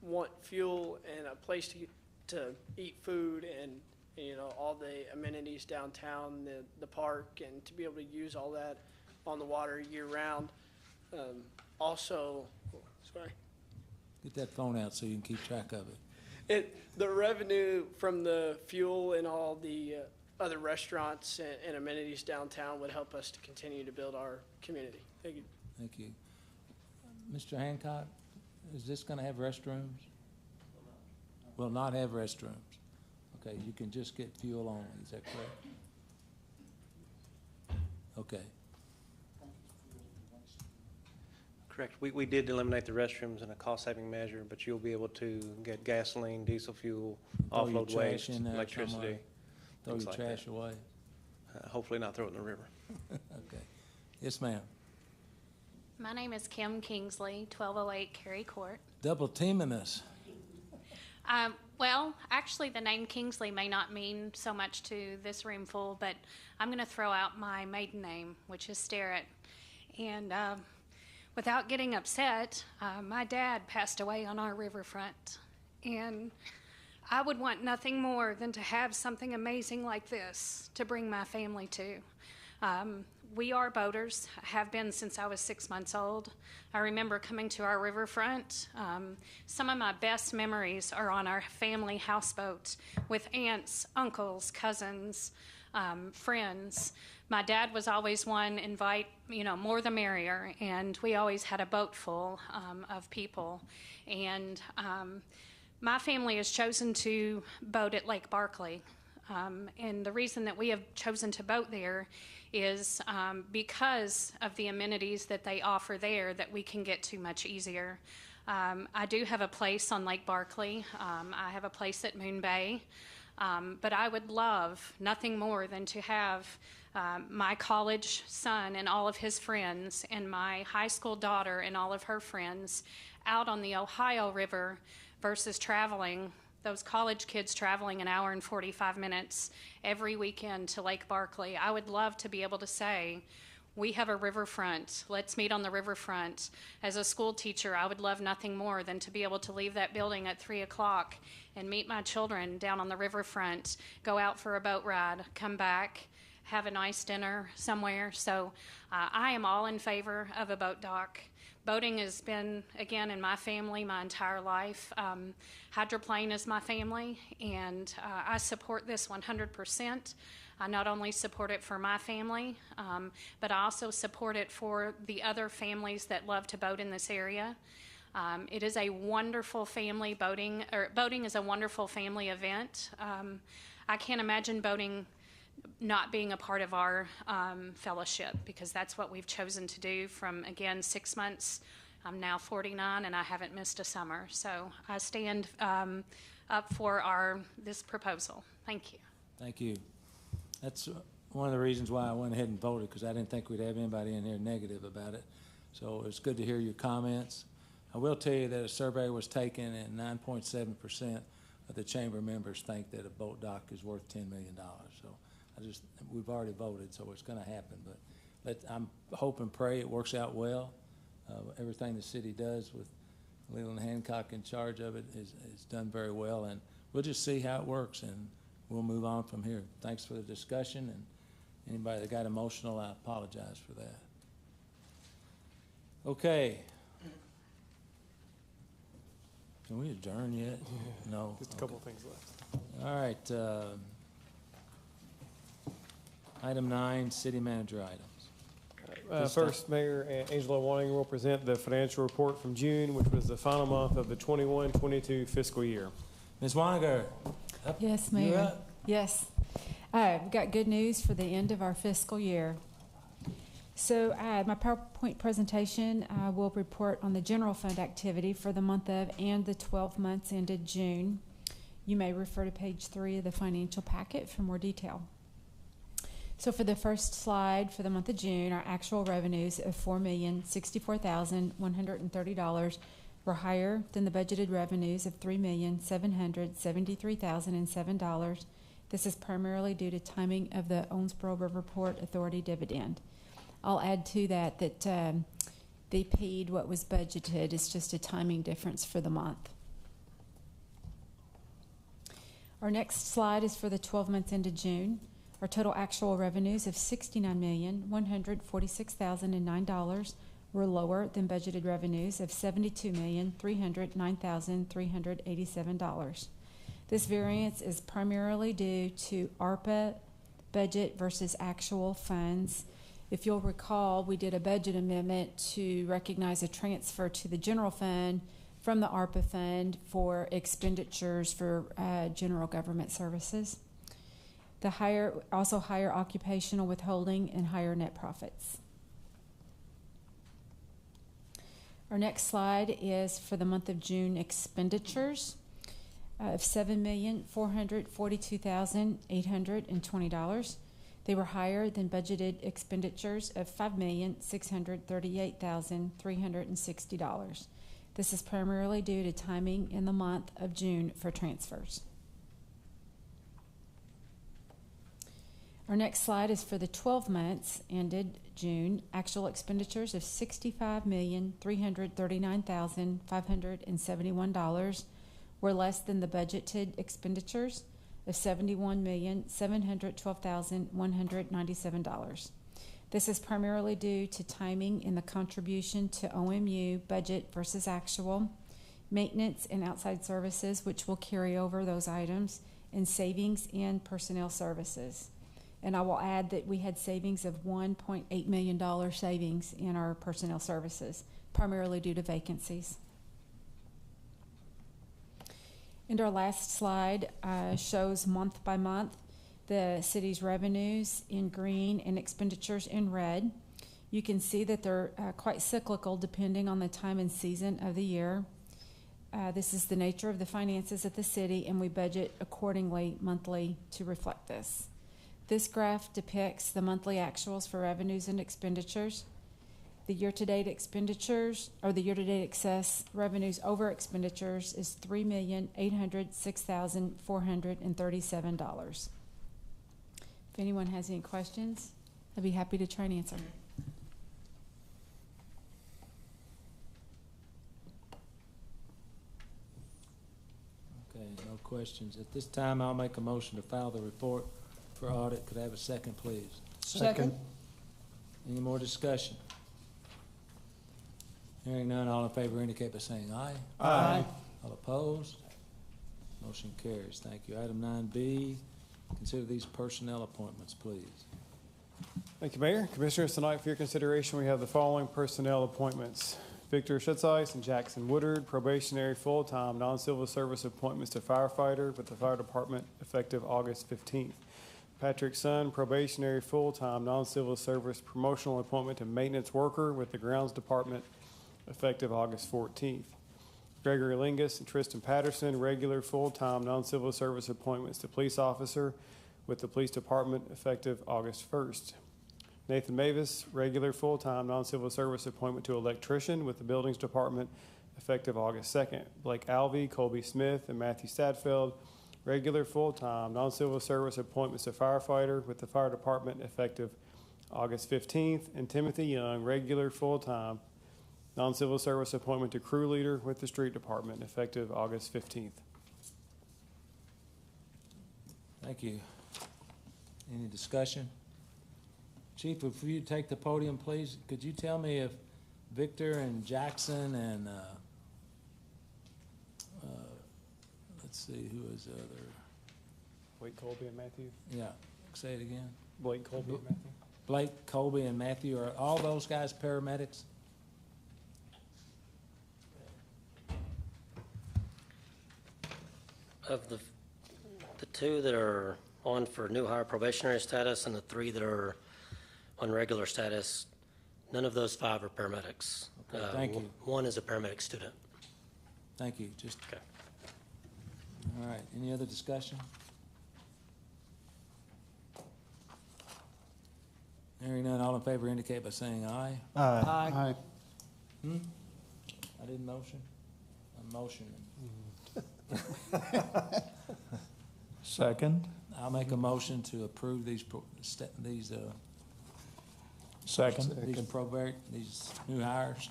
want fuel and a place to eat food and all the amenities downtown, the park, and to be able to use all that on the water year round. Also, sorry. Get that phone out so you can keep track of it. The revenue from the fuel and all the other restaurants and amenities downtown would help us to continue to build our community. Thank you. Thank you. Mr. Hancock, is this going to have restrooms? Will not have restrooms. Okay, you can just get fuel only. Is that correct? Okay. Correct. We did eliminate the restrooms in a cost-saving measure, but you'll be able to get gasoline, diesel fuel, Throw your offload trash waste, in there electricity. somewhere. Throw things your like trash that. away. Hopefully not throw it in the river. Okay. Yes, ma'am. My name is Kim Kingsley, 1208 Cary Court. Double teaming us. Well, actually, the name Kingsley may not mean so much to this room full, but I'm going to throw out my maiden name, which is Sterrett. And without getting upset, my dad passed away on our riverfront. And I would want nothing more than to have something amazing like this to bring my family to. We are boaters, have been since I was 6 months old. I remember coming to our riverfront. Some of my best memories are on our family houseboat with aunts, uncles, cousins, friends. My dad was always one, invite, more the merrier, and we always had a boat full of people. And my family has chosen to boat at Lake Barkley. And the reason that we have chosen to boat there is because of the amenities that they offer there that we can get to much easier. I do have a place on Lake Barkley. I have a place at Moon Bay. But I would love nothing more than to have my college son and all of his friends and my high school daughter and all of her friends out on the Ohio River versus traveling, those college kids traveling an hour and 45 minutes every weekend to Lake Barkley. I would love to be able to say, we have a riverfront. Let's meet on the riverfront. As a school teacher, I would love nothing more than to be able to leave that building at 3 o'clock and meet my children down on the riverfront, go out for a boat ride, come back, have a nice dinner somewhere. So I am all in favor of a boat dock. Boating has been, again, in my family my entire life. Hydroplane is my family, and I support this 100%. I not only support it for my family, but I also support it for the other families that love to boat in this area. It is a wonderful family boating is a wonderful family event. I can't imagine boating not being a part of our fellowship, because that's what we've chosen to do from, again, 6 months. I'm now 49 and I haven't missed a summer. So I stand up for this proposal. Thank you. Thank you. That's one of the reasons why I went ahead and voted, because I didn't think we'd have anybody in here negative about it. So it's good to hear your comments. I will tell you that a survey was taken and 9.7% of the chamber members think that a boat dock is worth $10 million. So we've already voted, so it's going to happen. But I'm hope and pray it works out well. Everything the city does with Leland Hancock in charge of it is done very well, and we'll just see how it works, and we'll move on from here. Thanks for the discussion, and anybody that got emotional, I apologize for that. Okay. Can we adjourn yet? No. Just a couple of things left. All right. Item 9, city manager items. First, Mayor Angela Wanning will present the financial report from June, which was the final month of the 21-22 fiscal year. Ms. Waniger. Yes, Mayor. Yes. We've got good news for the end of our fiscal year. So my PowerPoint presentation will report on the general fund activity for the month of and the 12 months ended June. You may refer to page 3 of the financial packet for more detail. So for the first slide, for the month of June, our actual revenues of $4,064,130 were higher than the budgeted revenues of $3,773,007. This is primarily due to timing of the Owensboro Riverport Authority dividend. I'll add to that they paid what was budgeted. It's just a timing difference for the month. Our next slide is for the 12 months ended June. Our total actual revenues of $69,146,009 were lower than budgeted revenues of $72,309,387. This variance is primarily due to ARPA budget versus actual funds. If you'll recall, we did a budget amendment to recognize a transfer to the general fund from the ARPA fund for expenditures for general government services. Also higher occupational withholding and higher net profits. Our next slide is for the month of June expenditures of $7,442,820. They were higher than budgeted expenditures of $5,638,360. This is primarily due to timing in the month of June for transfers. Our next slide is for the 12 months ended June. Actual expenditures of $65,339,571 were less than the budgeted expenditures of $71,712,197. This is primarily due to timing in the contribution to OMU budget versus actual, maintenance and outside services, which will carry over those items, and savings in personnel services. And I will add that we had savings of $1.8 million savings in our personnel services, primarily due to vacancies. And our last slide shows month by month the city's revenues in green and expenditures in red. You can see that they're quite cyclical depending on the time and season of the year. This is the nature of the finances of the city, and we budget accordingly monthly to reflect this. This graph depicts the monthly actuals for revenues and expenditures. The year-to-date expenditures, or the year-to-date excess revenues over expenditures, is $3,806,437. If anyone has any questions, I'd be happy to try and answer. Okay, no questions. At this time, I'll make a motion to file the report for audit. Could I have a second, please? Second. Any more discussion? Hearing none, all in favor indicate by saying aye. Aye. All opposed? Motion carries. Thank you. Item 9B, consider these personnel appointments, please. Thank you, Mayor. Commissioners, tonight for your consideration, we have the following personnel appointments. Victor Schutzice and Jackson Woodard, probationary full-time non-civil service appointments to firefighter with the fire department effective August 15th. Patrick Sun, probationary full-time non-civil service promotional appointment to maintenance worker with the grounds department effective August 14th. Gregory Lingus and Tristan Patterson, regular full-time non-civil service appointments to police officer with the police department effective August 1st. Nathan Mavis, regular full-time non-civil service appointment to electrician with the buildings department effective August 2nd. Blake Alvey, Colby Smith, and Matthew Stadfeld, regular full-time non-civil service appointments to firefighter with the fire department effective August 15th. And Timothy Young, regular full-time non-civil service appointment to crew leader with the street department effective August 15th. Thank you. Any discussion? Chief, if you take the podium, please, could you tell me if Victor and Jackson and, let's see, who is the other? Blake Colby and Matthew. Yeah, say it again. Blake Colby and Matthew. Blake, Colby, and Matthew, are all those guys paramedics? Of the two that are on for new hire probationary status and the three that are on regular status, none of those 5 are paramedics. Okay, thank you. One is a paramedic student. Thank you. Just okay. All right. Any other discussion? Hearing none, all in favor indicate by saying aye. Aye. Aye. I didn't motion. I'm motioning. Second. I'll make a motion to approve these Second. these new hires.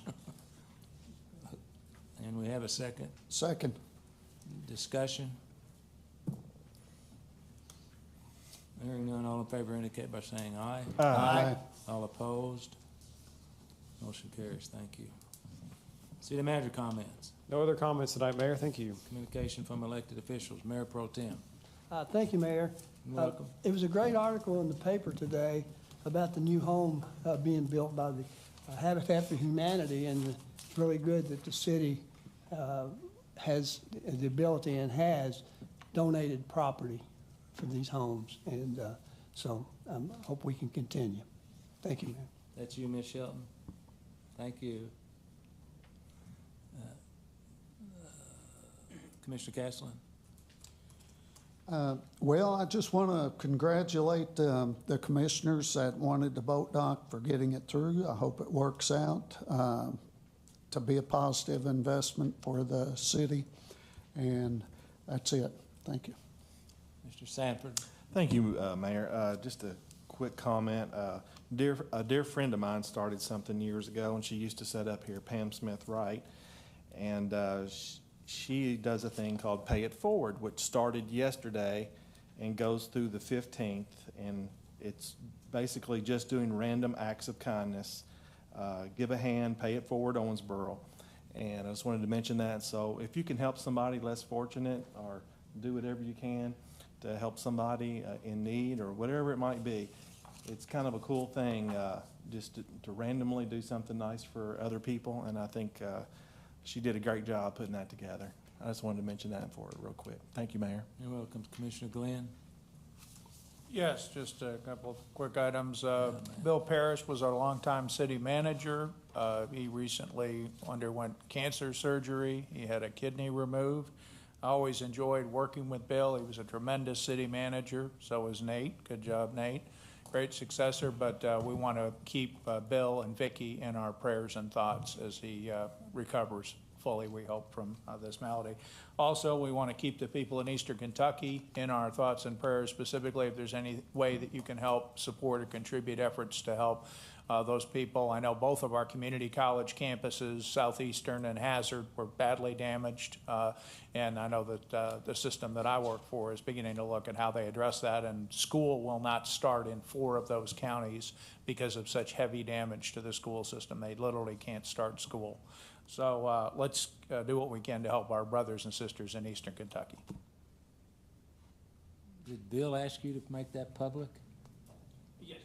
And we have a second. Second. Discussion. Hearing none, all in favor indicate by saying aye. Aye. All opposed? Motion carries. Thank you. City manager comments. No other comments tonight, Mayor. Thank you. Communication from elected officials. Mayor Pro Tem. Thank you, Mayor. You're welcome. It was a great article in the paper today about the new home being built by the Habitat for Humanity, and it's really good that the city has the ability and has donated property for these homes, and so I hope we can continue. Thank you, Mayor. That's you, Ms. Shelton. Thank you. Commissioner Castleton. Well, I just want to congratulate the commissioners that wanted the boat dock for getting it through. I hope it works out to be a positive investment for the city. And that's it. Thank you. Mr. Sanford. Thank you, Mayor. Just to quick comment. A dear friend of mine started something years ago, and she used to set up here, Pam Smith Wright, and she does a thing called Pay It Forward, which started yesterday and goes through the 15th, and it's basically just doing random acts of kindness. Give a hand, Pay It Forward, Owensboro. And I just wanted to mention that. So if you can help somebody less fortunate, or do whatever you can to help somebody in need or whatever it might be, it's kind of a cool thing just to randomly do something nice for other people. And I think she did a great job putting that together. I just wanted to mention that for her real quick. Thank you, Mayor. You're welcome. Commissioner Glenn? Yes, just a couple of quick items. Bill Parrish was our longtime city manager. He recently underwent cancer surgery. He had a kidney removed. I always enjoyed working with Bill. He was a tremendous city manager. So was Nate. Good job, Nate. Great successor, but we want to keep Bill and Vicki in our prayers and thoughts as he recovers fully, we hope, from this malady. Also, we want to keep the people in Eastern Kentucky in our thoughts and prayers, specifically if there's any way that you can help support or contribute efforts to help those people. I know both of our community college campuses, Southeastern and Hazard, were badly damaged, and I know that the system that I work for is beginning to look at how they address that, and school will not start in 4 of those counties because of such heavy damage to the school system. They literally can't start school. So let's do what we can to help our brothers and sisters in Eastern Kentucky. Did Bill ask you to make that public? Yes.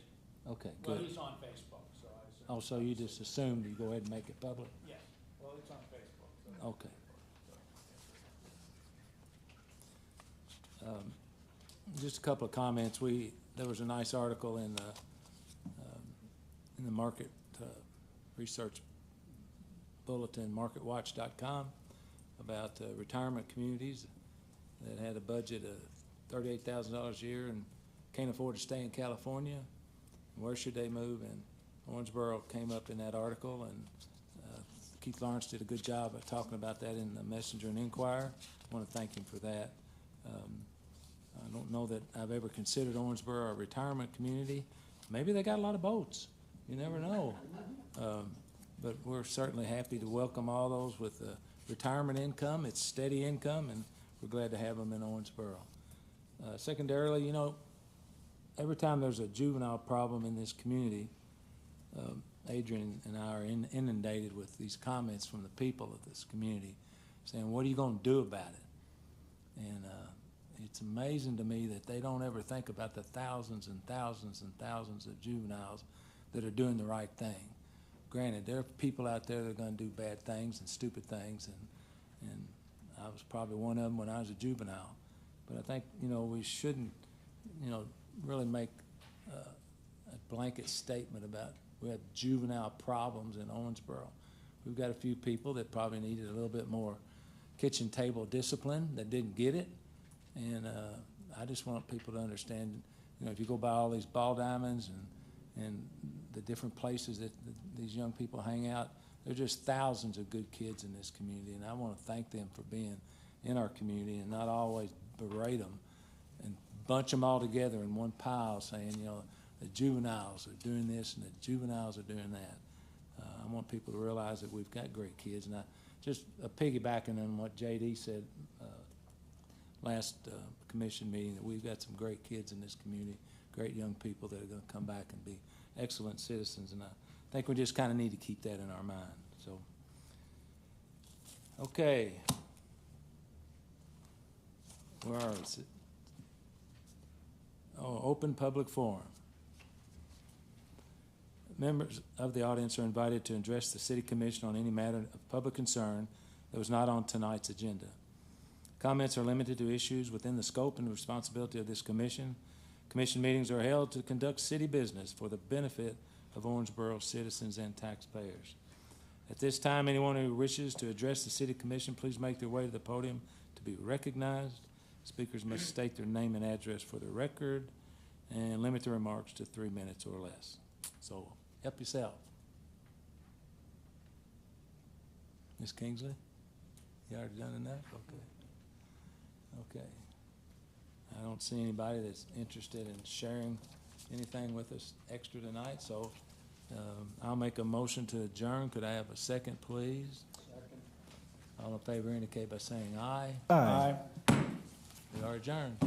Okay, good. Well, he's on Facebook, so I assume. Oh, so you just assumed you go ahead and make it public? Yes. Well, it's on Facebook. So. Okay. Just a couple of comments. There was a nice article in the market research bulletin, marketwatch.com, about retirement communities that had a budget of $38,000 a year and can't afford to stay in California. Where should they move? And Owensboro came up in that article, and Keith Lawrence did a good job of talking about that in the Messenger and Inquirer. I want to thank him for that. I don't know that I've ever considered Owensboro a retirement community. Maybe they got a lot of boats. You never know. But we're certainly happy to welcome all those with retirement income. It's steady income, and we're glad to have them in Owensboro. Secondarily, you know, every time there's a juvenile problem in this community, Adrian and I are inundated with these comments from the people of this community saying, what are you going to do about it? And it's amazing to me that they don't ever think about the thousands and thousands and thousands of juveniles that are doing the right thing. Granted, there are people out there that are going to do bad things and stupid things, and I was probably one of them when I was a juvenile. But I think, you know, we shouldn't, you know, really make a blanket statement about we have juvenile problems in Owensboro. We've got a few people that probably needed a little bit more kitchen table discipline that didn't get it, and I just want people to understand, you know, if you go by all these ball diamonds and the different places that these young people hang out, there are just thousands of good kids in this community, and I want to thank them for being in our community and not always berate them and bunch them all together in one pile saying, you know, the juveniles are doing this and the juveniles are doing that. I want people to realize that we've got great kids, and I just piggybacking on what J.D. said last commission meeting, that we've got some great kids in this community, great young people that are going to come back and be excellent citizens, and I think we just kind of need to keep that in our mind. So, okay. Where is it? Oh, open public forum. Members of the audience are invited to address the City Commission on any matter of public concern that was not on tonight's agenda. Comments are limited to issues within the scope and responsibility of this commission. Commission meetings are held to conduct city business for the benefit of Owensboro citizens and taxpayers. At this time, anyone who wishes to address the City Commission, please make their way to the podium to be recognized. Speakers must state their name and address for the record and limit their remarks to 3 minutes or less. So, help yourself. Ms. Kingsley, you already done enough? Okay. Okay. I don't see anybody that's interested in sharing anything with us extra tonight, so I'll make a motion to adjourn. Could I have a second, please? Second. All in favor indicate by saying aye. Aye. We are adjourned.